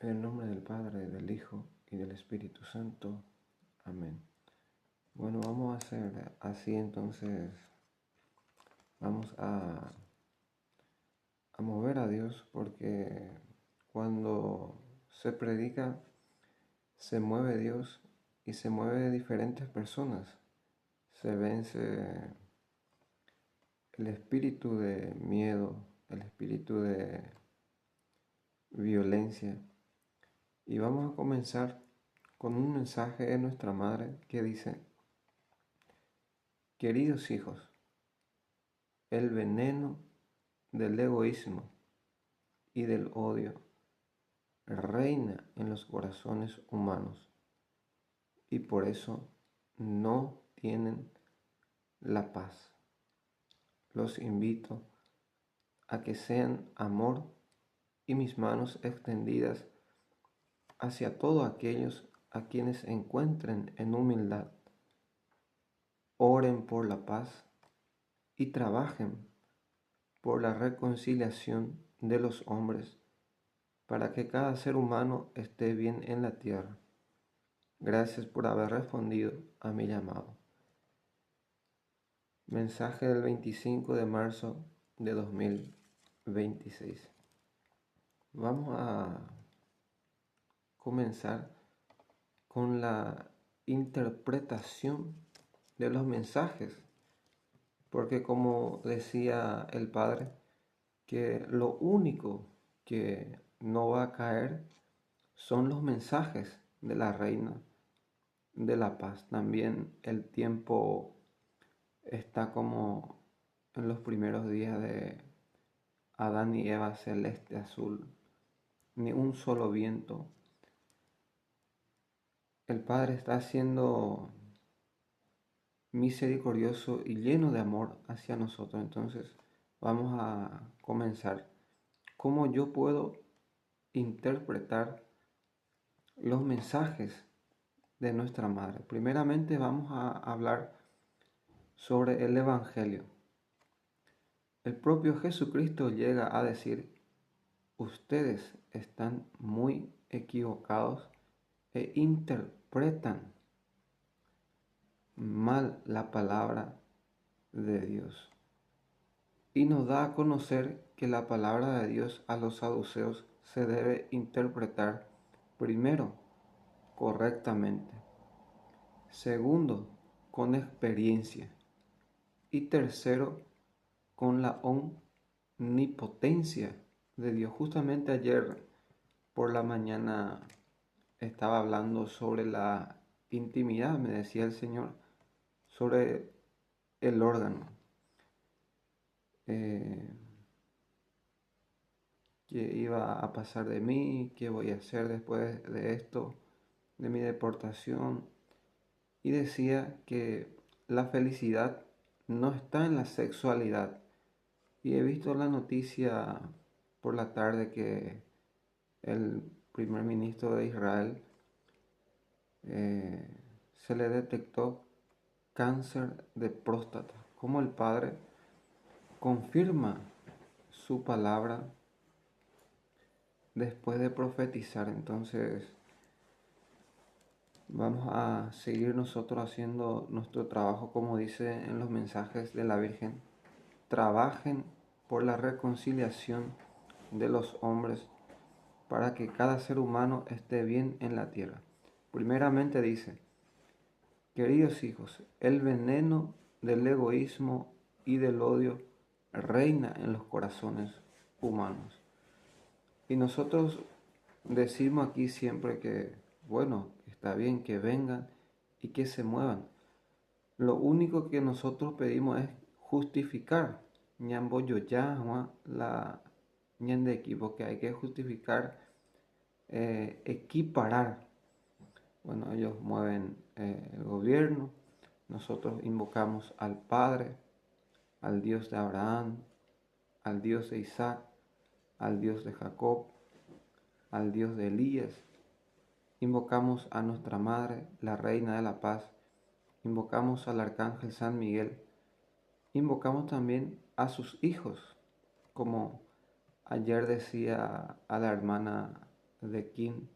En el nombre del Padre, del Hijo y del Espíritu Santo. Amén. Bueno, vamos a hacer así entonces. Vamos a mover a Dios porque cuando se predica, se mueve Dios y se mueve diferentes personas. Se vence el espíritu de miedo, el espíritu de violencia. Y vamos a comenzar con un mensaje de nuestra Madre que dice: queridos hijos, el veneno del egoísmo y del odio reina en los corazones humanos y por eso no tienen la paz. Los invito a que sean amor y mis manos extendidas hacia todos aquellos a quienes encuentren en humildad. Oren por la paz y trabajen por la reconciliación de los hombres para que cada ser humano esté bien en la tierra. Gracias por haber respondido a mi llamado. Mensaje del 25 de marzo de 2026. Vamos a comenzar con la interpretación de los mensajes, porque como decía el Padre, que lo único que no va a caer son los mensajes de la Reina de la Paz. También el tiempo está como en los primeros días de Adán y Eva, celeste, azul, ni un solo viento. El Padre está siendo misericordioso y lleno de amor hacia nosotros. Entonces vamos a comenzar. ¿Cómo yo puedo interpretar los mensajes de nuestra Madre? Primeramente vamos a hablar sobre el Evangelio. El propio Jesucristo llega a decir: ustedes están muy equivocados e interpretan mal la palabra de Dios. Y nos da a conocer que la palabra de Dios a los saduceos se debe interpretar primero correctamente, segundo con experiencia y tercero con la omnipotencia de Dios. Justamente ayer por la mañana estaba hablando sobre la intimidad, me decía el Señor, sobre el órgano. ¿Qué iba a pasar de mí? ¿Qué voy a hacer después de esto, de mi deportación? Y decía que la felicidad no está en la sexualidad. Y he visto la noticia por la tarde que el primer ministro de Israel se le detectó cáncer de próstata. Como el Padre confirma su palabra después de profetizar. Entonces vamos a seguir nosotros haciendo nuestro trabajo, como dice en los mensajes de la Virgen. Trabajen por la reconciliación de los hombres para que cada ser humano esté bien en la tierra. Primeramente dice: queridos hijos, el veneno del egoísmo y del odio reina en los corazones humanos. Y nosotros decimos aquí siempre que, bueno, está bien que vengan y que se muevan. Lo único que nosotros pedimos es justificar. Ñamboyo ya la ñande equipo que hay que justificar, equiparar. Bueno, ellos mueven el gobierno. Nosotros invocamos al Padre, al Dios de Abraham, al Dios de Isaac, al Dios de Jacob, al Dios de Elías. Invocamos a nuestra Madre, la Reina de la Paz. Invocamos al Arcángel San Miguel. Invocamos también a sus hijos, como ayer decía a la hermana de Kim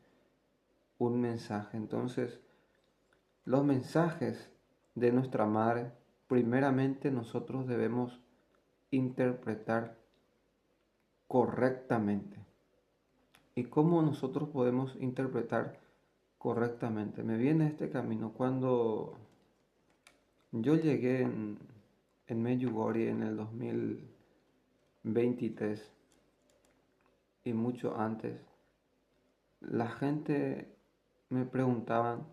un mensaje. Entonces, los mensajes de nuestra madre, primeramente nosotros debemos interpretar correctamente. ¿Y cómo nosotros podemos interpretar correctamente? Me viene este camino cuando yo llegué en Medjugorje en el 2023 y mucho antes. La gente me preguntaban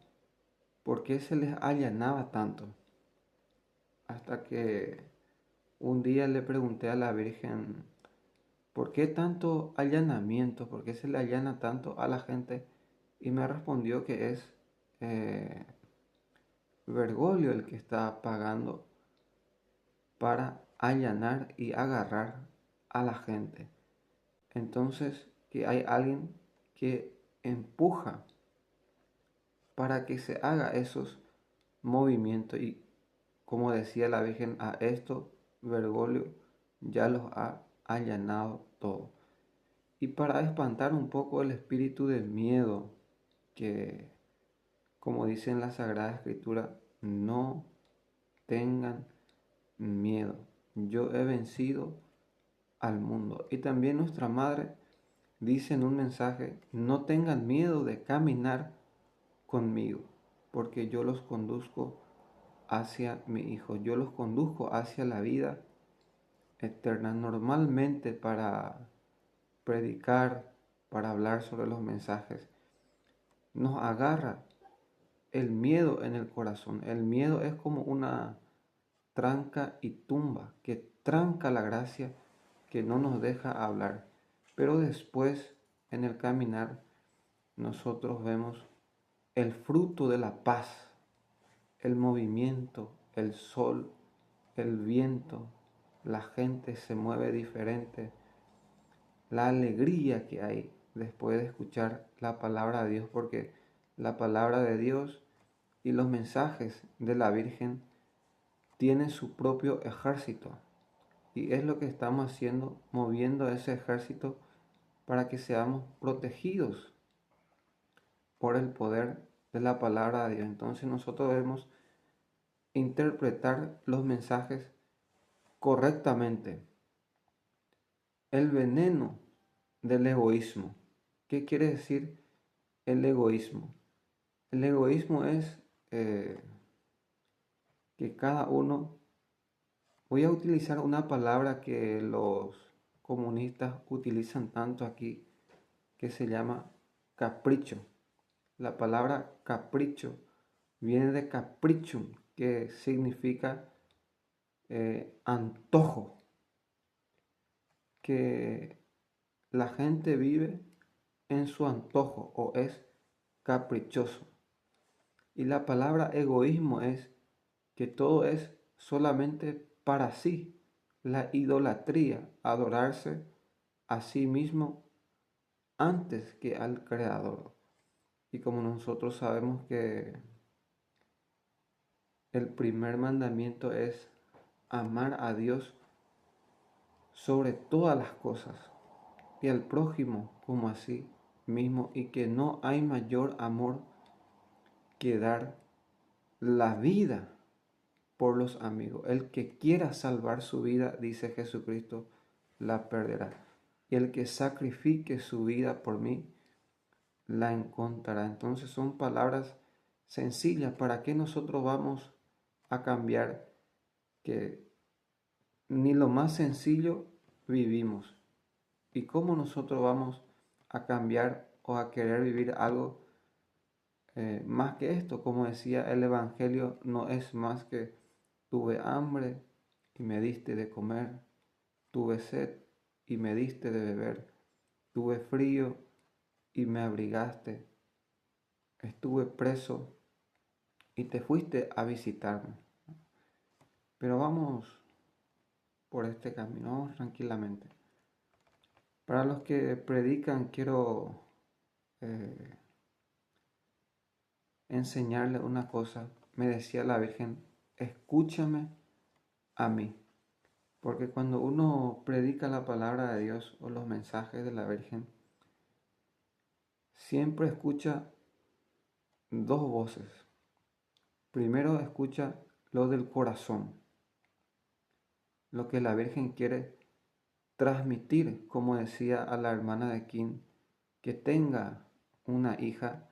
por qué se les allanaba tanto. Hasta que un día le pregunté a la Virgen, ¿por qué tanto allanamiento? ¿Por qué se le allana tanto a la gente? Y me respondió que es eh, Bergoglio el que está pagando para allanar y agarrar a la gente. Entonces, que hay alguien que empuja para que se haga esos movimientos y, como decía la Virgen, a esto Bergoglio ya los ha allanado todo. Y para espantar un poco el espíritu de miedo que, como dice en la Sagrada Escritura, no tengan miedo. Yo he vencido al mundo. Y también nuestra Madre dice en un mensaje, no tengan miedo de caminar conmigo, porque yo los conduzco hacia mi Hijo, yo los conduzco hacia la vida eterna. Normalmente para predicar, para hablar sobre los mensajes, nos agarra el miedo en el corazón. El miedo es como una tranca y tumba que tranca la gracia, que no nos deja hablar. Pero después, en el caminar, nosotros vemos el fruto de la paz, el movimiento, el sol, el viento, la gente se mueve diferente, la alegría que hay después de escuchar la palabra de Dios, porque la palabra de Dios y los mensajes de la Virgen tienen su propio ejército. Y es lo que estamos haciendo, moviendo ese ejército para que seamos protegidos por el poder de la palabra de Dios. Entonces nosotros debemos interpretar los mensajes correctamente. El veneno del egoísmo. ¿Qué quiere decir el egoísmo? El egoísmo es que cada uno, voy a utilizar una palabra que los comunistas utilizan tanto aquí, que se llama capricho. La palabra capricho viene de capriccium, que significa antojo, que la gente vive en su antojo o es caprichoso. Y la palabra egoísmo es que todo es solamente para sí, la idolatría, adorarse a sí mismo antes que al Creador. Y como nosotros sabemos que el primer mandamiento es amar a Dios sobre todas las cosas y al prójimo como a sí mismo, y que no hay mayor amor que dar la vida por los amigos. El que quiera salvar su vida, dice Jesucristo, la perderá. Y el que sacrifique su vida por mí, la encontrará. Entonces son palabras sencillas. ¿Para qué nosotros vamos a cambiar que ni lo más sencillo vivimos? ¿Y cómo nosotros vamos a cambiar o a querer vivir algo más que esto? Como decía el Evangelio, no es más que tuve hambre y me diste de comer, tuve sed y me diste de beber, tuve frío y me abrigaste, estuve preso y te fuiste a visitarme. Pero vamos por este camino, vamos tranquilamente. Para los que predican, quiero enseñarles una cosa. Me decía la Virgen, escúchame a mí. Porque cuando uno predica la palabra de Dios o los mensajes de la Virgen, siempre escucha dos voces. Primero escucha lo del corazón, lo que la Virgen quiere transmitir, como decía a la hermana de Kim, que tenga una hija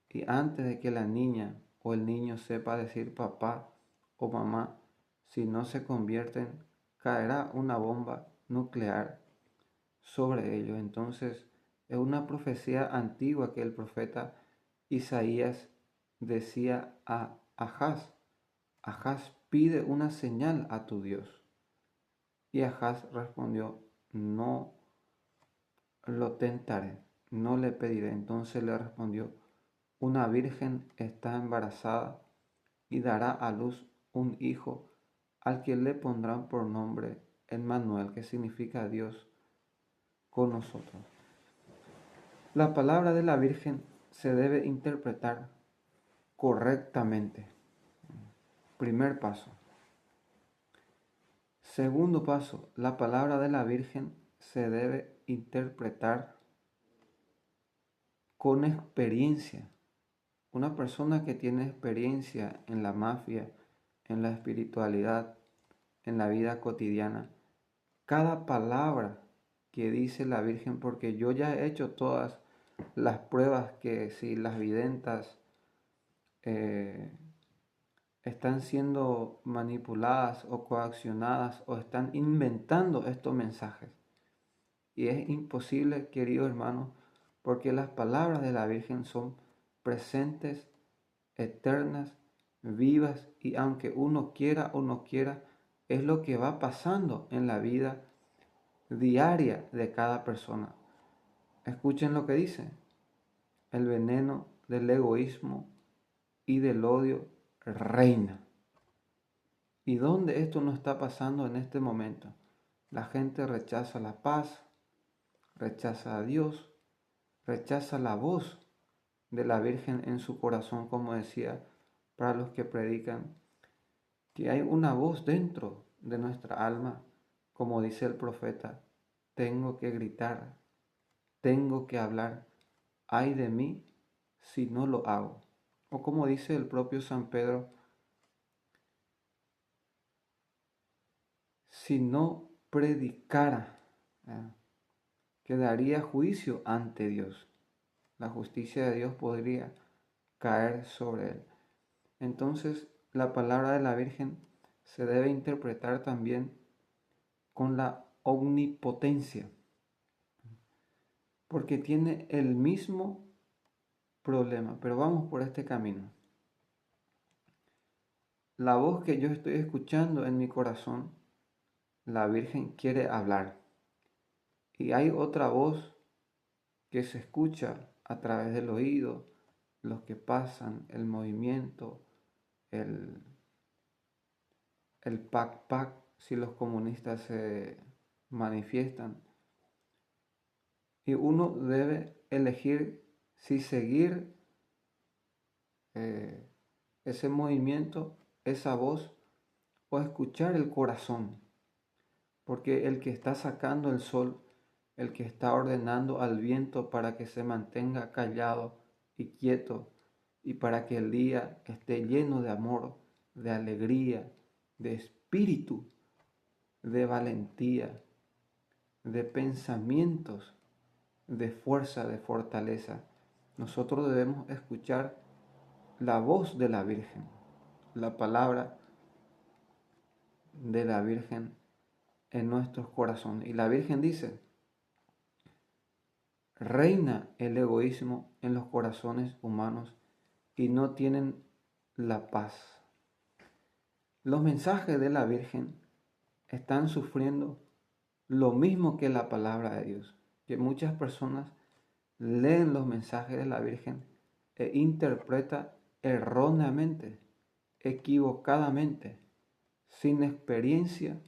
y antes de que la niña o el niño sepa decir papá o mamá, si no se convierten, caerá una bomba nuclear sobre ellos. Entonces, es una profecía antigua que el profeta Isaías decía a Ahaz: Ahaz, pide una señal a tu Dios. Y Ahaz respondió: no lo tentaré, no le pediré. Entonces le respondió: una virgen está embarazada y dará a luz un hijo, al que le pondrán por nombre Emmanuel, que significa Dios con nosotros. La palabra de la Virgen se debe interpretar correctamente. Primer paso. Segundo paso, la palabra de la Virgen se debe interpretar con experiencia. Una persona que tiene experiencia en la mafia, en la espiritualidad, en la vida cotidiana, cada palabra que dice la Virgen, porque yo ya he hecho todas las pruebas que si las videntas están siendo manipuladas o coaccionadas o están inventando estos mensajes. Y es imposible, queridos hermanos, porque las palabras de la Virgen son presentes, eternas, vivas, y aunque uno quiera o no quiera, es lo que va pasando en la vida diaria de cada persona. Escuchen lo que dice: el veneno del egoísmo y del odio reina. ¿Y dónde esto no está pasando en este momento? La gente rechaza la paz, rechaza a Dios, rechaza la voz de la Virgen en su corazón, como decía para los que predican, que hay una voz dentro de nuestra alma, como dice el profeta: tengo que gritar, tengo que hablar, ay de mí si no lo hago. O como dice el propio San Pedro: si no predicara, quedaría juicio ante Dios. La justicia de Dios podría caer sobre él. Entonces, la palabra de la Virgen se debe interpretar también con la omnipotencia, porque tiene el mismo problema, pero vamos por este camino. La voz que yo estoy escuchando en mi corazón, la Virgen quiere hablar. Y hay otra voz que se escucha a través del oído, los que pasan, el movimiento, el pac-pac, si los comunistas se manifiestan. Y uno debe elegir si seguir ese movimiento, esa voz, o escuchar el corazón. Porque el que está sacando el sol, el que está ordenando al viento para que se mantenga callado y quieto, y para que el día esté lleno de amor, de alegría, de espíritu, de valentía, de pensamientos, de fuerza, de fortaleza. Nosotros debemos escuchar la voz de la Virgen, la palabra de la Virgen en nuestros corazones. Y la Virgen dice: reina el egoísmo en los corazones humanos y no tienen la paz. Los mensajes de la Virgen están sufriendo lo mismo que la palabra de Dios, que muchas personas leen los mensajes de la Virgen e interpretan erróneamente, equivocadamente, sin experiencia,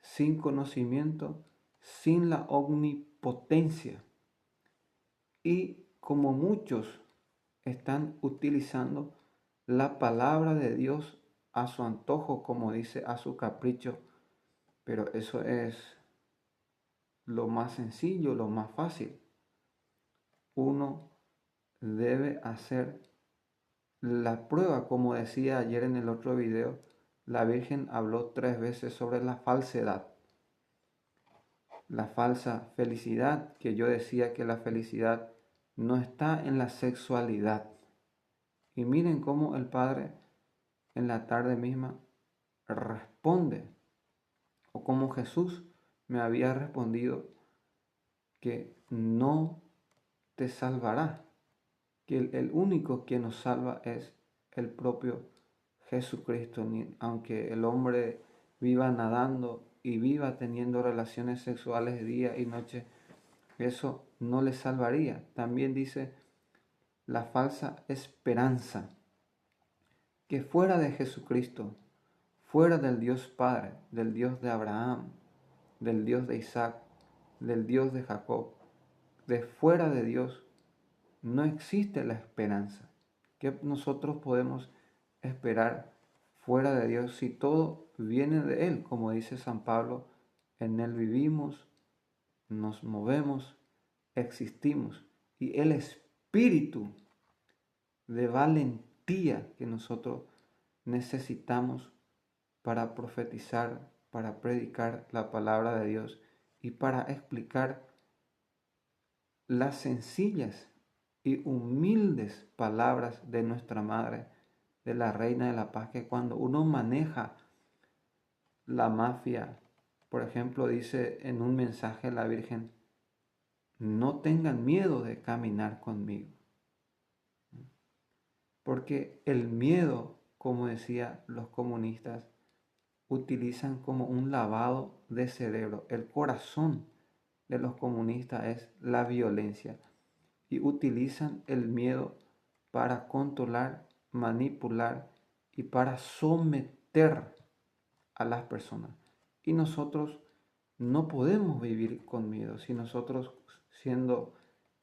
sin conocimiento, sin la omnipotencia. Y como muchos están utilizando la palabra de Dios a su antojo, como dice, a su capricho, pero eso es lo más sencillo, lo más fácil. Uno debe hacer la prueba. Como decía ayer en el otro video, la Virgen habló 3 veces sobre la falsedad, la falsa felicidad, que yo decía que la felicidad no está en la sexualidad. Y miren cómo el Padre en la tarde misma responde, o como Jesús me había respondido, que no te salvará, que el único que nos salva es el propio Jesucristo. Aunque el hombre viva nadando y viva teniendo relaciones sexuales día y noche, eso no le salvaría. También dice la falsa esperanza, que fuera de Jesucristo, fuera del Dios Padre, del Dios de Abraham, del Dios de Isaac, del Dios de Jacob, de fuera de Dios, no existe la esperanza. ¿Qué nosotros podemos esperar fuera de Dios si todo viene de Él? Como dice San Pablo, en Él vivimos, nos movemos, existimos. Y el espíritu de valentía que nosotros necesitamos para profetizar, para predicar la palabra de Dios y para explicar las sencillas y humildes palabras de nuestra Madre, de la Reina de la Paz, que cuando uno maneja la mafia, por ejemplo, dice en un mensaje la Virgen, no tengan miedo de caminar conmigo. Porque el miedo, como decían los comunistas, utilizan como un lavado de cerebro. El corazón de los comunistas es la violencia y utilizan el miedo para controlar, manipular y para someter a las personas. Y nosotros no podemos vivir con miedo. Si nosotros, siendo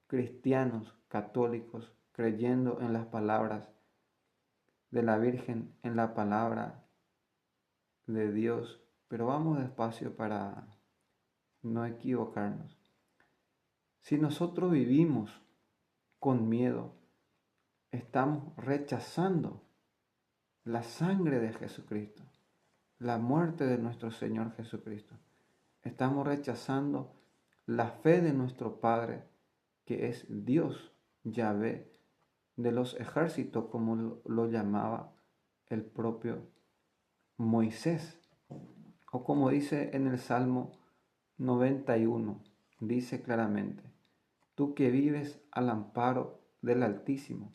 cristianos, católicos, creyendo en las palabras de la Virgen, en la palabra de Dios, pero vamos despacio para no equivocarnos. Si nosotros vivimos con miedo, estamos rechazando la sangre de Jesucristo, la muerte de nuestro Señor Jesucristo. Estamos rechazando la fe de nuestro Padre, que es Dios, Yahvé, de los ejércitos, como lo llamaba el propio Moisés. O como dice en el Salmo 91, dice claramente, tú que vives al amparo del Altísimo,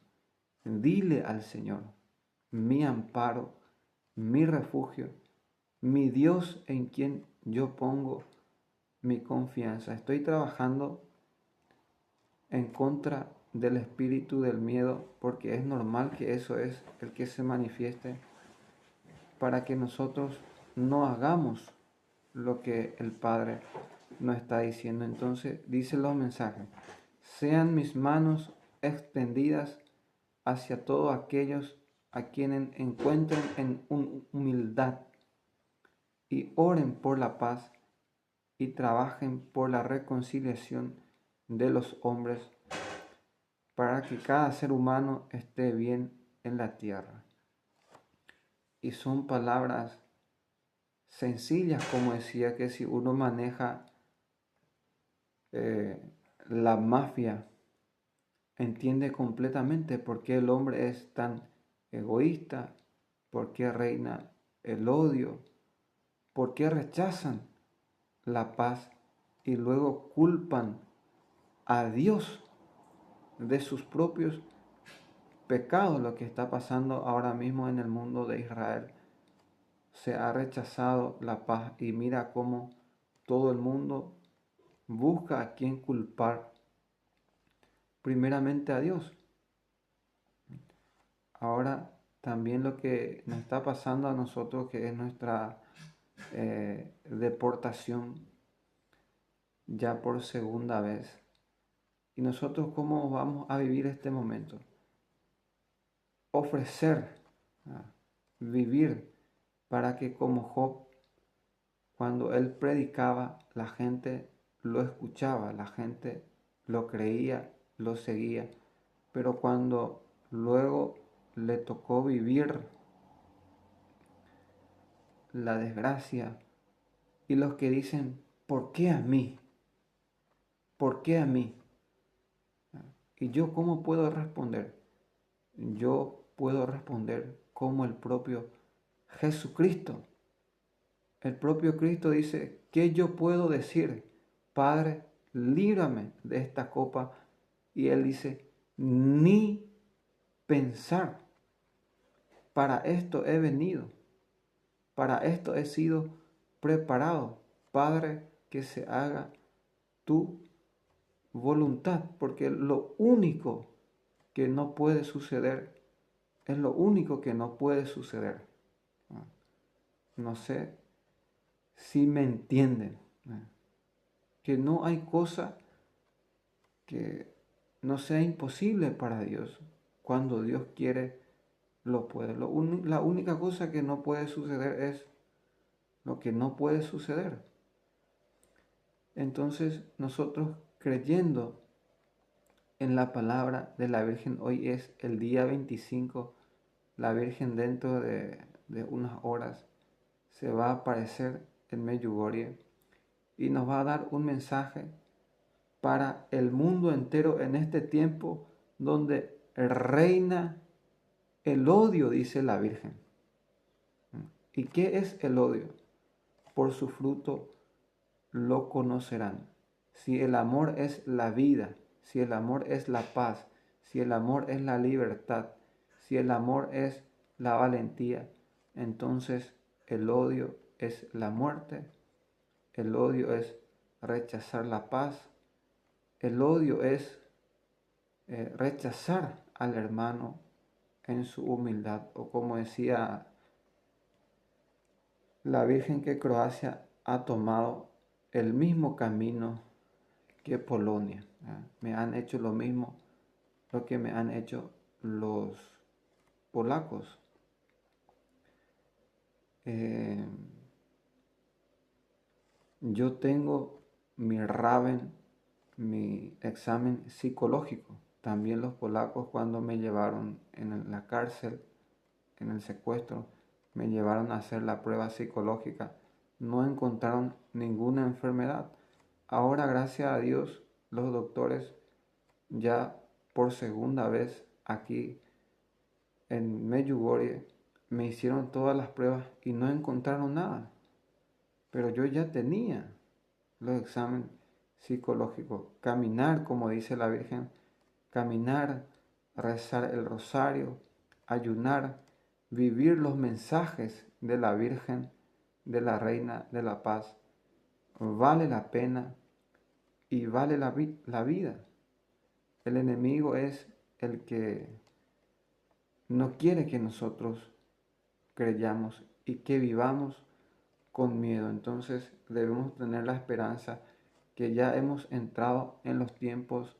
dile al Señor, mi amparo, mi refugio, mi Dios en quien yo pongo mi confianza. Estoy trabajando en contra del espíritu del miedo porque es normal que eso es el que se manifieste para que nosotros no hagamos lo que el Padre nos está diciendo. Entonces dice los mensajes, sean mis manos extendidas hacia todos aquellos a quienes encuentren en humildad y oren por la paz y trabajen por la reconciliación de los hombres para que cada ser humano esté bien en la tierra. Y son palabras sencillas, como decía, que si uno maneja la mafia, entiende completamente por qué el hombre es tan egoísta, por qué reina el odio, por qué rechazan la paz y luego culpan a Dios de sus propios pecados. Lo que está pasando ahora mismo en el mundo de Israel, se ha rechazado la paz y mira cómo todo el mundo busca a quien culpar, primeramente a Dios. Ahora también lo que nos está pasando a nosotros, que es nuestra deportación ya por segunda vez. ¿Y nosotros cómo vamos a vivir este momento? Ofrecer, vivir para que como Job, cuando él predicaba, la gente lo escuchaba, la gente lo creía, lo seguía. pero cuando luego le tocó vivir la desgracia, y los que dicen, ¿por qué a mí? ¿Por qué a mí? ¿Y yo cómo puedo responder? Yo puedo responder como el propio Jesucristo. El propio Cristo dice, ¿qué yo puedo decir? Padre, líbrame de esta copa. Y Él dice, ni pensar. Para esto he venido. Para esto he sido preparado. Padre, que se haga tu voluntad. Porque lo único que no puede suceder es lo único que no puede suceder. No sé si me entienden. Que no hay cosa que no sea imposible para Dios. Cuando Dios quiere, lo puede. La única cosa que no puede suceder es lo que no puede suceder. Entonces, nosotros creyendo en la palabra de la Virgen, hoy es el día 25, la Virgen dentro de unas horas se va a aparecer en Medjugorje y nos va a dar un mensaje para el mundo entero en este tiempo donde reina el odio, dice la Virgen. ¿Y qué es el odio? Por su fruto lo conocerán. Si el amor es la vida, si el amor es la paz, si el amor es la libertad, si el amor es la valentía, entonces el odio es la muerte, el odio es rechazar la paz, el odio es rechazar al hermano en su humildad, o como decía la Virgen, que Croacia ha tomado el mismo camino que Polonia. Me han hecho lo mismo lo que me han hecho los polacos. Eh, yo tengo mi Raven, mi examen psicológico. También los polacos, cuando me llevaron en la cárcel, en el secuestro, me llevaron a hacer la prueba psicológica. No encontraron ninguna enfermedad. Ahora, gracias a Dios, los doctores ya por segunda vez aquí en Medjugorje me hicieron todas las pruebas y no encontraron nada. Pero yo ya tenía los exámenes psicológicos. Caminar, como dice la Virgen, caminar, rezar el rosario, ayunar, vivir los mensajes de la Virgen, de la Reina de la Paz, vale la pena y vale la vida. El enemigo es el que no quiere que nosotros creyamos y que vivamos con miedo. Entonces debemos tener la esperanza que ya hemos entrado en los tiempos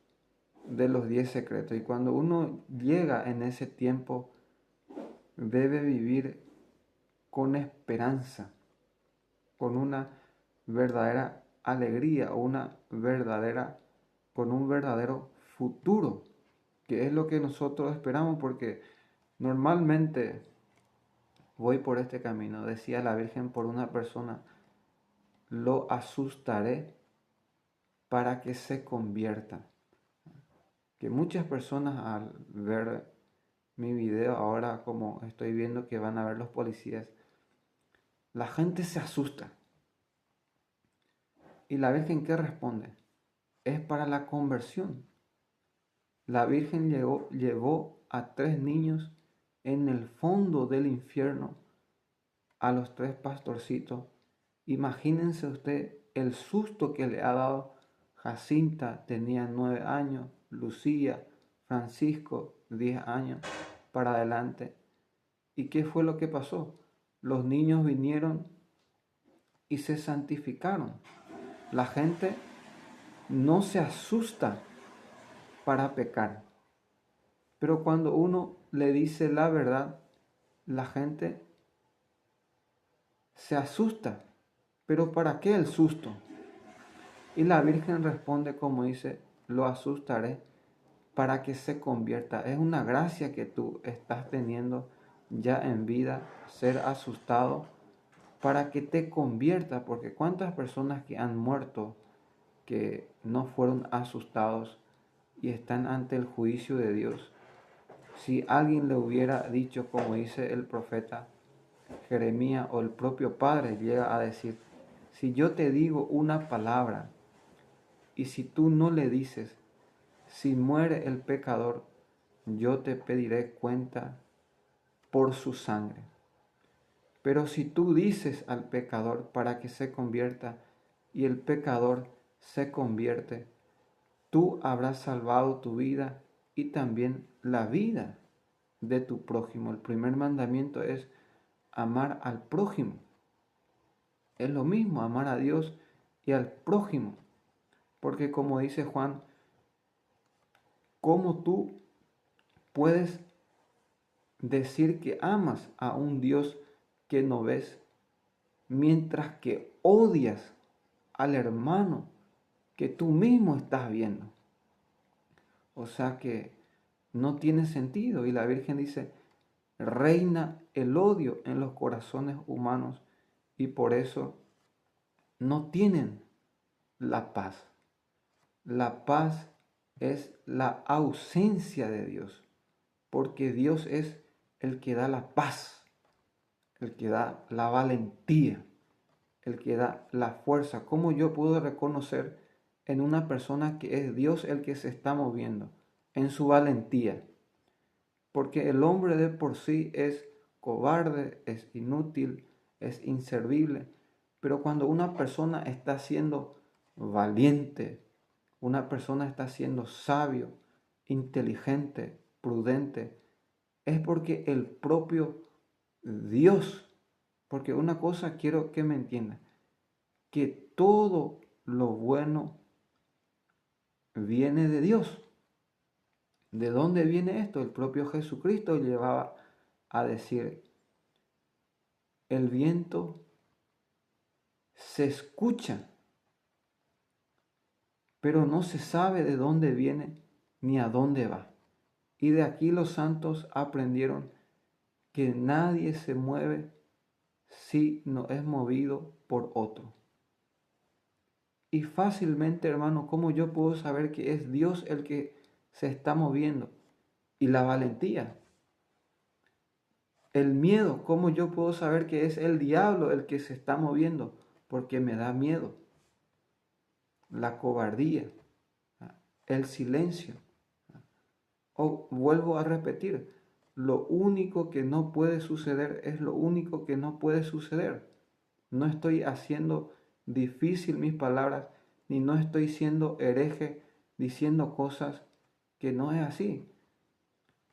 de los 10 secretos. Y cuando uno llega en ese tiempo, debe vivir con esperanza, con una verdadera alegría o con un verdadero futuro, que es lo que nosotros esperamos, porque normalmente voy por este camino, decía la Virgen por una persona, lo asustaré para que se convierta. Que muchas personas al ver mi video, ahora como estoy viendo que van a ver los policías, la gente se asusta. ¿Y la Virgen qué responde? Es para la conversión. La Virgen llevó a 3 niños en el fondo del infierno, a los 3 pastorcitos. Imagínense usted el susto que le ha dado. Jacinta tenía 9 años, Lucía, Francisco 10 años para adelante. ¿Y qué fue lo que pasó? Los niños vinieron y se santificaron. La gente no se asusta para pecar, pero cuando uno le dice la verdad, la gente se asusta. ¿Pero para qué el susto? Y la Virgen responde como dice, lo asustaré para que se convierta. Es una gracia que tú estás teniendo ya en vida, ser asustado para que te convierta, porque cuántas personas que han muerto, que no fueron asustados y están ante el juicio de Dios. Si alguien le hubiera dicho, como dice el profeta Jeremías o el propio Padre llega a decir, si yo te digo una palabra y si tú no le dices, si muere el pecador, yo te pediré cuenta por su sangre. Pero si tú dices al pecador para que se convierta y el pecador se convierte, tú habrás salvado tu vida y también la vida de tu prójimo. El primer mandamiento es amar al prójimo. Es lo mismo amar a Dios y al prójimo. Porque como dice Juan, ¿cómo tú puedes decir que amas a un Dios que no ves, mientras que odias al hermano que tú mismo estás viendo? O sea que no tiene sentido. Y la Virgen dice, reina el odio en los corazones humanos y por eso no tienen la paz. La paz es la ausencia de Dios, porque Dios es el que da la paz, el que da la valentía, el que da la fuerza. ¿Cómo yo puedo reconocer en una persona que es Dios el que se está moviendo? En su valentía. Porque el hombre de por sí es cobarde, es inútil, es inservible. Pero cuando una persona está siendo valiente, una persona está siendo sabio, inteligente, prudente, es porque el propio Dios, porque una cosa quiero que me entiendan, que todo lo bueno viene de Dios. ¿De dónde viene esto? El propio Jesucristo llevaba a decir, el viento se escucha, pero no se sabe de dónde viene ni a dónde va. Y de aquí los santos aprendieron que nadie se mueve si no es movido por otro. Y fácilmente, hermano, ¿cómo yo puedo saber que es Dios el que se está moviendo? Y la valentía. El miedo, ¿cómo yo puedo saber que es el diablo el que se está moviendo? Porque me da miedo. La cobardía, el silencio. O vuelvo a repetir, lo único que no puede suceder es lo único que no puede suceder. No estoy haciendo difícil mis palabras, ni no estoy siendo hereje diciendo cosas que no es así.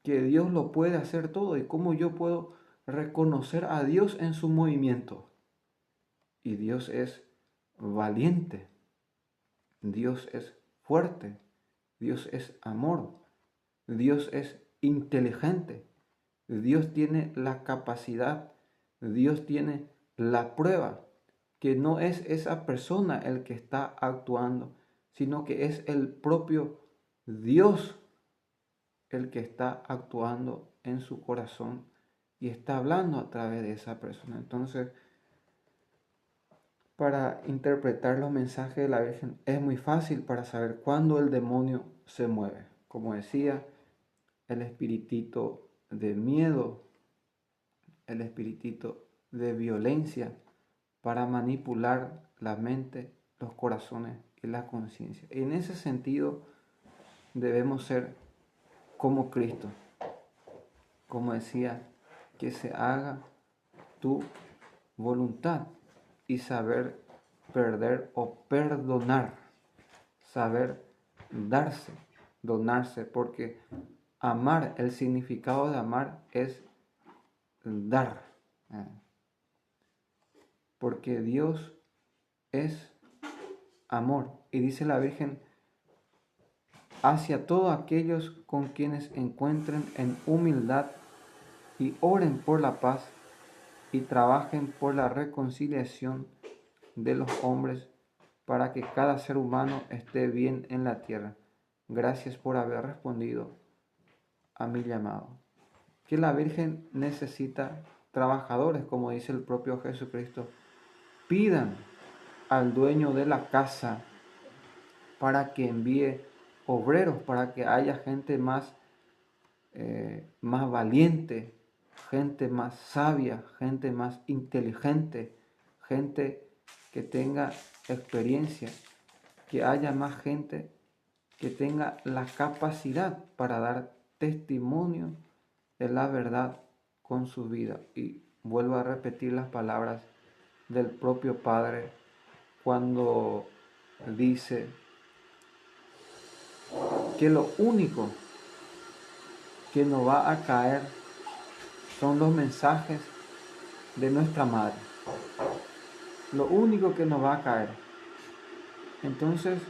Que Dios lo puede hacer todo y cómo yo puedo reconocer a Dios en su movimiento. Y Dios es valiente, Dios es fuerte, Dios es amor, Dios es inteligente, Dios tiene la capacidad, Dios tiene la prueba, que no es esa persona el que está actuando, sino que es el propio Dios el que está actuando en su corazón y está hablando a través de esa persona. Entonces, para interpretar los mensajes de la Virgen es muy fácil para saber cuándo el demonio se mueve. Como decía, el espiritito de miedo, el espiritito de violencia para manipular la mente, los corazones y la conciencia. En ese sentido debemos ser como Cristo. Como decía, que se haga tu voluntad y saber perder o perdonar, saber darse, donarse, porque amar, el significado de amar es dar, porque Dios es amor. Y dice la Virgen, hacia todos aquellos con quienes encuentren en humildad y oren por la paz y trabajen por la reconciliación de los hombres para que cada ser humano esté bien en la tierra. gracias por haber respondido a mi llamado. Que la Virgen necesita trabajadores, como dice el propio Jesucristo. Pidan al dueño de la casa para que envíe obreros, para que haya gente más valiente, gente más sabia, gente más inteligente, gente que tenga experiencia, que haya más gente que tenga la capacidad para dar testimonio de la verdad con su vida. Y vuelvo a repetir las palabras del propio Padre cuando dice que lo único que nos va a caer son los mensajes de nuestra madre. Lo único que nos va a caer. Entonces,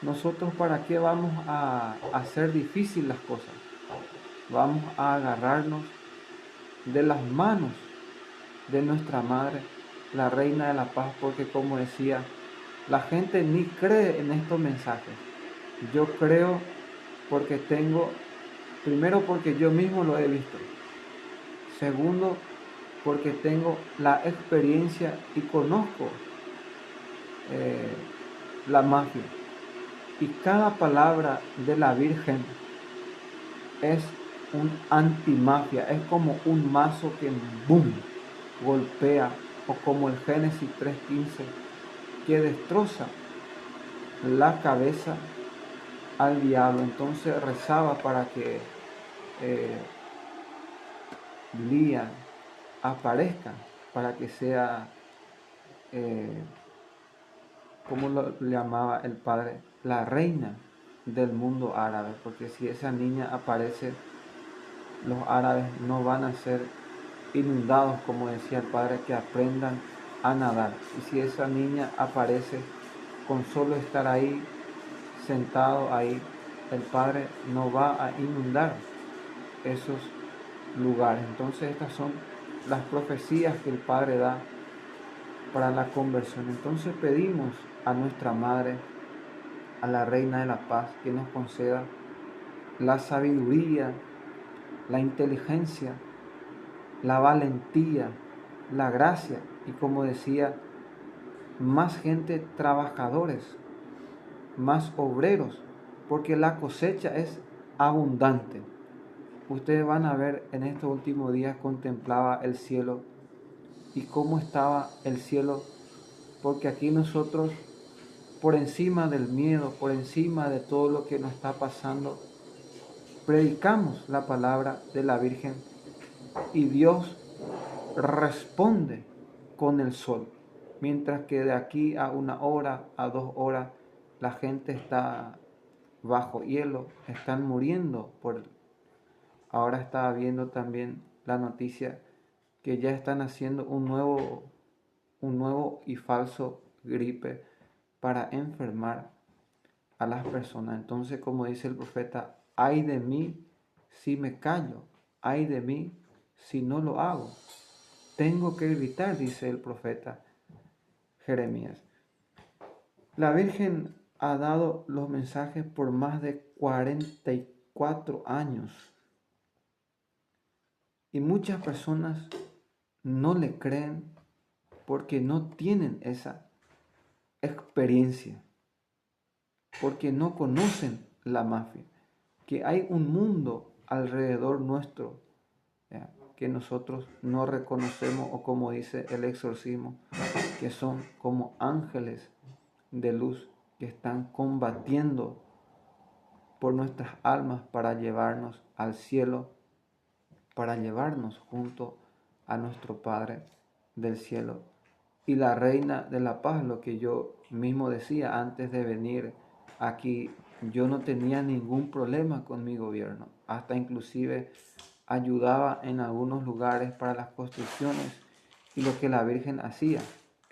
nosotros ¿para qué vamos a hacer difícil las cosas? Vamos a agarrarnos de las manos de nuestra madre, la Reina de la Paz, porque como decía, la gente ni cree en estos mensajes. Yo creo porque primero porque yo mismo lo he visto. Segundo, porque tengo la experiencia y conozco la mafia. Y cada palabra de la Virgen es un antimafia, es como un mazo que boom, golpea, o como el Génesis 3:15 que destroza la cabeza al diablo. Entonces rezaba para que Lía aparezca, para que sea, como lo llamaba el padre, la reina del mundo árabe, porque si esa niña aparece, los árabes no van a ser inundados, como decía el padre, que aprendan a nadar. Y si esa niña aparece, con solo estar ahí, sentado ahí, el padre no va a inundar esos lugares. Entonces estas son las profecías que el padre da para la conversión. Entonces pedimos a nuestra madre, a la Reina de la Paz, que nos conceda la sabiduría, la inteligencia, la valentía, la gracia y, como decía, más gente, trabajadores, más obreros, porque la cosecha es abundante. Ustedes van a ver, en estos últimos días contemplaba el cielo y cómo estaba el cielo, porque aquí nosotros, por encima del miedo, por encima de todo lo que nos está pasando, predicamos la palabra de la Virgen y Dios responde con el sol, mientras que de aquí a 1 hora, a 2 horas, la gente está bajo hielo, están muriendo. Ahora estaba viendo también la noticia que ya están haciendo un nuevo y falso gripe para enfermar a las personas. Entonces, como dice el profeta, ay de mí si me callo, ay de mí si no lo hago. Tengo que gritar, dice el profeta Jeremías. La Virgen ha dado los mensajes por más de 44 años y muchas personas no le creen porque no tienen esa experiencia, porque no conocen la mafia, que hay un mundo alrededor nuestro, ¿ya?, que nosotros no reconocemos, o como dice el exorcismo, que son como ángeles de luz que están combatiendo por nuestras almas para llevarnos al cielo, para llevarnos junto a nuestro Padre del cielo. Y la Reina de la Paz, lo que yo mismo decía antes de venir aquí, yo no tenía ningún problema con mi gobierno, hasta inclusive ayudaba en algunos lugares para las construcciones y lo que la Virgen hacía.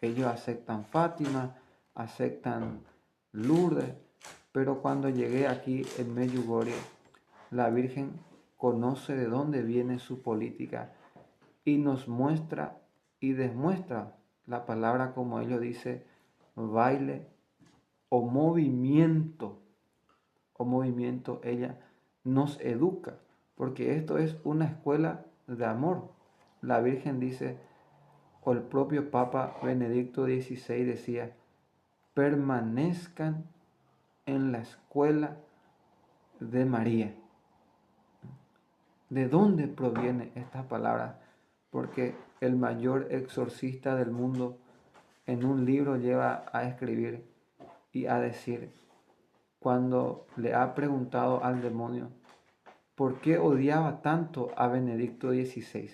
Ellos aceptan Fátima, aceptan Lourdes, pero cuando llegué aquí en Medjugorje, la Virgen conoce de dónde viene su política y nos muestra y demuestra la palabra, como ellos dice, baile o movimiento o movimiento ella nos educa, porque esto es una escuela de amor. La Virgen dice, o el propio Papa Benedicto XVI decía, permanezcan en la escuela de María. ¿De dónde proviene esta palabra? Porque el mayor exorcista del mundo en un libro lleva a escribir y a decir, cuando le ha preguntado al demonio, ¿por qué odiaba tanto a Benedicto XVI?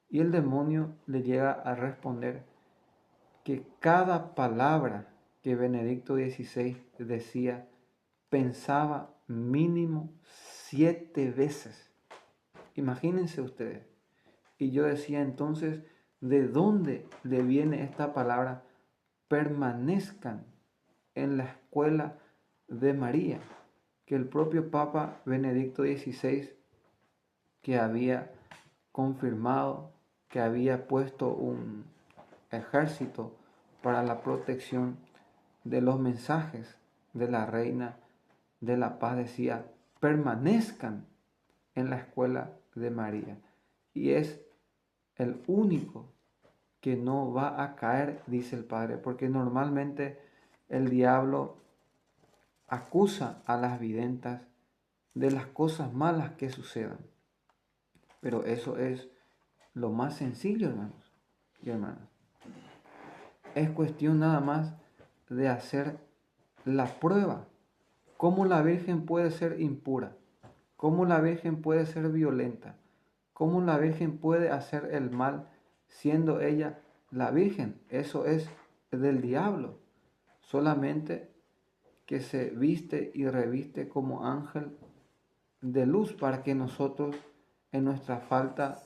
Y el demonio le llega a responder que cada palabra que Benedicto XVI decía, pensaba mínimo 7 veces. Imagínense ustedes. Y yo decía entonces, ¿de dónde le viene esta palabra? Permanezcan en la escuela de María, que el propio Papa Benedicto XVI, que había confirmado, que había puesto un ejército para la protección de los mensajes de la Reina de la Paz, decía, permanezcan en la escuela de María. Y es el único que no va a caer, dice el Padre, porque normalmente el diablo acusa a las videntas de las cosas malas que sucedan. Pero eso es lo más sencillo, hermanos y hermanas. Es cuestión nada más de hacer la prueba. ¿Cómo la Virgen puede ser impura? ¿Cómo la Virgen puede ser violenta? ¿Cómo la Virgen puede hacer el mal siendo ella la Virgen? Eso es del diablo. Solamente que se viste y reviste como ángel de luz para que nosotros en nuestra falta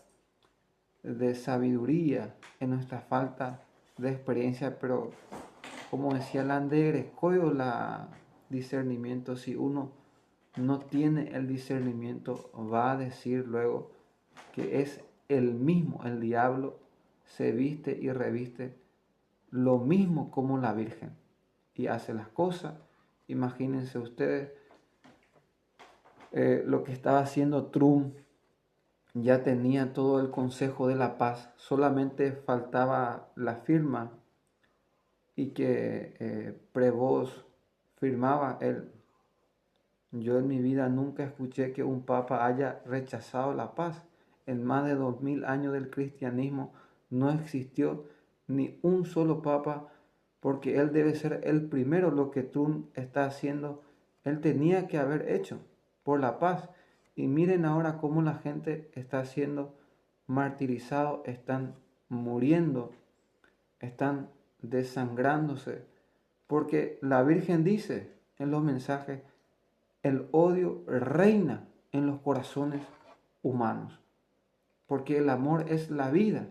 de sabiduría, en nuestra falta de experiencia, pero como decía Landere, coyo la discernimiento, si uno no tiene el discernimiento, va a decir luego que es el mismo, el diablo se viste y reviste lo mismo como la Virgen y hace las cosas. Imagínense ustedes lo que estaba haciendo Trump, ya tenía todo el Consejo de la Paz, solamente faltaba la firma y que Prevost firmaba él. Yo en mi vida nunca escuché que un papa haya rechazado la paz. En más de 2000 años del cristianismo no existió ni un solo papa, porque él debe ser el primero. Lo que Trump está haciendo, él tenía que haber hecho por la paz. Y miren ahora cómo la gente está siendo martirizado, están muriendo, están desangrándose, porque la Virgen dice en los mensajes, el odio reina en los corazones humanos, porque el amor es la vida.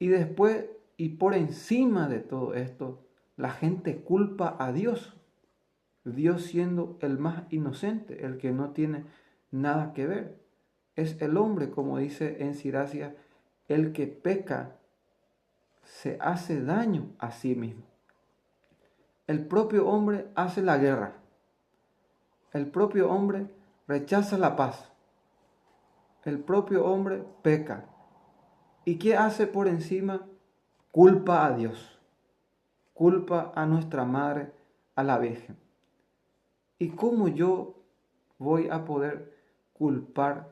Y después y por encima de todo esto, la gente culpa a Dios, Dios siendo el más inocente, el que no tiene nada que ver. Es el hombre, como dice en Siracia, el que peca se hace daño a sí mismo. El propio hombre hace la guerra. El propio hombre rechaza la paz. El propio hombre peca. ¿Y qué hace por encima? Culpa a Dios. Culpa a nuestra Madre, a la Virgen. ¿Y cómo yo voy a poder culpar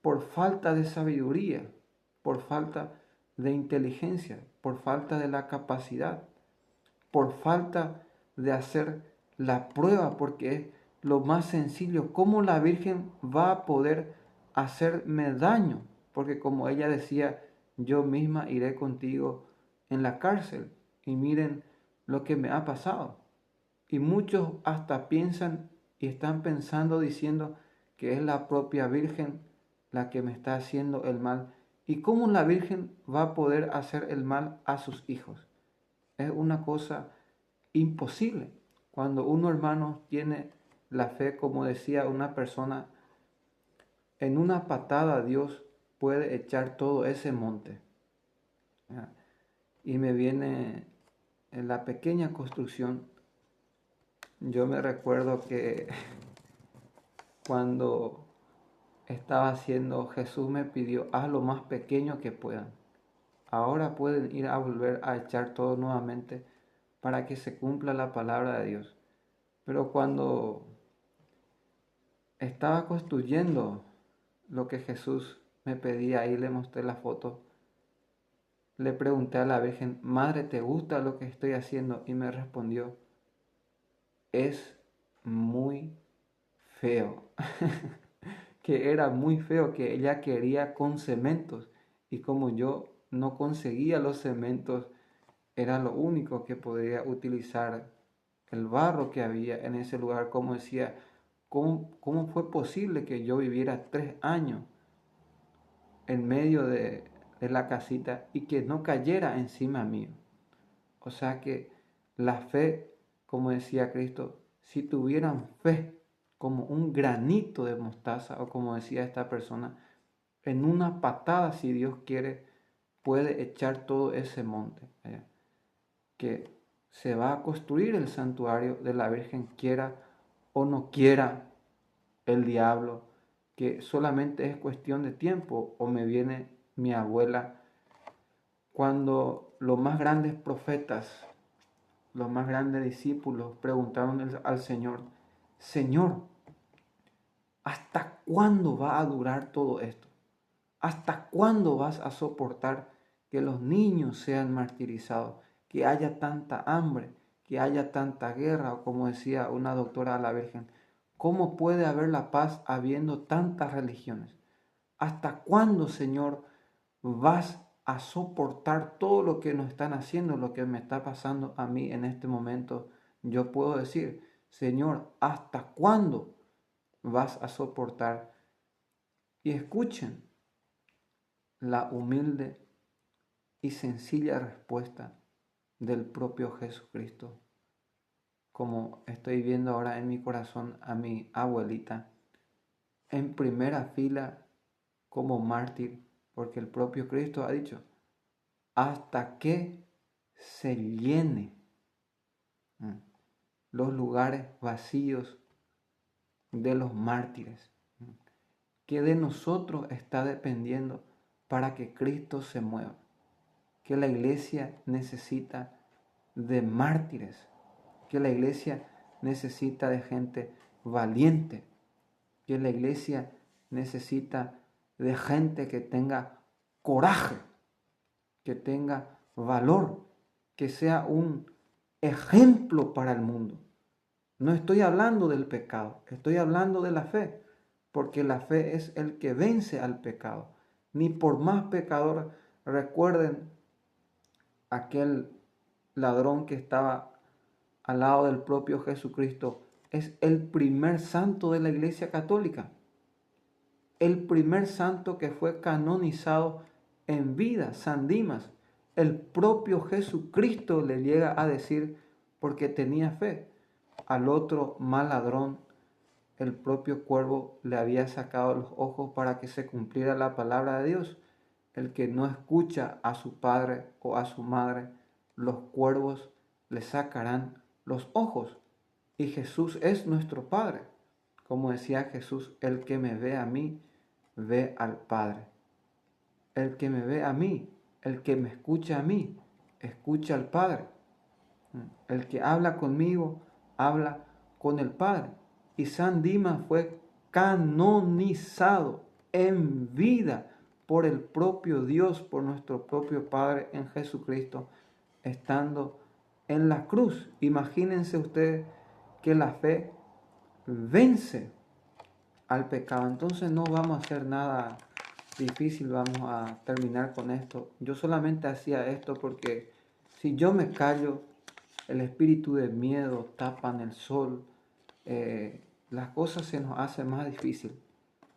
por falta de sabiduría, por falta de inteligencia, por falta de la capacidad, por falta de hacer la prueba? Porque es lo más sencillo. ¿Cómo la Virgen va a poder hacerme daño? Porque como ella decía, yo misma iré contigo en la cárcel. Y miren lo que me ha pasado. Y muchos hasta piensan y están pensando, diciendo que es la propia Virgen la que me está haciendo el mal. ¿Y cómo la Virgen va a poder hacer el mal a sus hijos? Es una cosa imposible. Cuando uno, hermano, tiene la fe, como decía una persona, en una patada Dios puede echar todo ese monte. Y me viene en la pequeña construcción Yo me recuerdo que cuando estaba haciendo, Jesús me pidió, haz lo más pequeño que puedan. Ahora pueden ir a volver a echar todo nuevamente para que se cumpla la palabra de Dios. Pero cuando estaba construyendo lo que Jesús me pedía, ahí le mostré la foto, le pregunté a la Virgen, Madre, ¿te gusta lo que estoy haciendo? Y me respondió, es muy feo. Que era muy feo, que ella quería con cementos. Y como yo no conseguía los cementos, era lo único que podía utilizar el barro que había en ese lugar. Como decía, ¿cómo fue posible que yo viviera 3 años en medio de la casita y que no cayera encima mío? O sea que la fe, como decía Cristo, si tuvieran fe como un granito de mostaza, o como decía esta persona, en una patada, si Dios quiere, puede echar todo ese monte. Que se va a construir el santuario de la Virgen, quiera o no quiera el diablo, que solamente es cuestión de tiempo. O me viene mi abuela, cuando los más grandes profetas, los más grandes discípulos preguntaron al Señor, Señor, ¿hasta cuándo va a durar todo esto? ¿Hasta cuándo vas a soportar que los niños sean martirizados, que haya tanta hambre, que haya tanta guerra? O como decía una doctora a la Virgen, ¿cómo puede haber la paz habiendo tantas religiones? ¿Hasta cuándo, Señor, vas a soportar todo lo que nos están haciendo, lo que me está pasando a mí en este momento? Yo puedo decir, Señor, ¿hasta cuándo vas a soportar? Y escuchen la humilde y sencilla respuesta del propio Jesucristo, como estoy viendo ahora en mi corazón a mi abuelita, en primera fila como mártir, porque el propio Cristo ha dicho, hasta que se llene los lugares vacíos de los mártires, que de nosotros está dependiendo para que Cristo se mueva, que la iglesia necesita de mártires, que la iglesia necesita de gente valiente, que la iglesia necesita de gente que tenga coraje, que tenga valor, que sea un ejemplo para el mundo. No estoy hablando del pecado, estoy hablando de la fe, porque la fe es el que vence al pecado. Ni por más pecador, recuerden aquel ladrón que estaba al lado del propio Jesucristo, es el primer santo de la Iglesia Católica, el primer santo que fue canonizado en vida, San Dimas. El propio Jesucristo le llega a decir, porque tenía fe, al otro mal ladrón, el propio cuervo le había sacado los ojos para que se cumpliera la palabra de Dios. El que no escucha a su padre o a su madre, los cuervos le sacarán los ojos. Y Jesús es nuestro Padre. Como decía Jesús, el que me ve a mí, ve al Padre. El que me ve a mí, el que me escucha a mí, escucha al Padre. El que habla conmigo, habla con el Padre. Y San Dimas fue canonizado en vida por el propio Dios, por nuestro propio Padre en Jesucristo, estando en la cruz. Imagínense ustedes que la fe vence al pecado. Entonces no vamos a hacer nada difícil, vamos a terminar con esto. Yo solamente hacía esto porque si yo me callo, el espíritu de miedo tapan el sol, las cosas se nos hacen más difícil.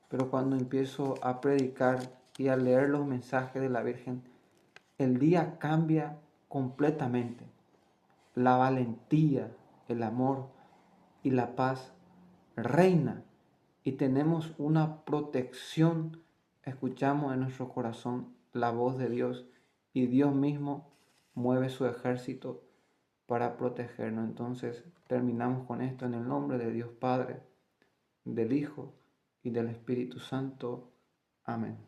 Pero cuando empiezo a predicar y a leer los mensajes de la Virgen, el día cambia completamente. La valentía, el amor y la paz reina y tenemos una protección. Escuchamos en nuestro corazón la voz de Dios y Dios mismo mueve su ejército para protegernos. Entonces terminamos con esto en el nombre de Dios Padre, del Hijo y del Espíritu Santo. Amén.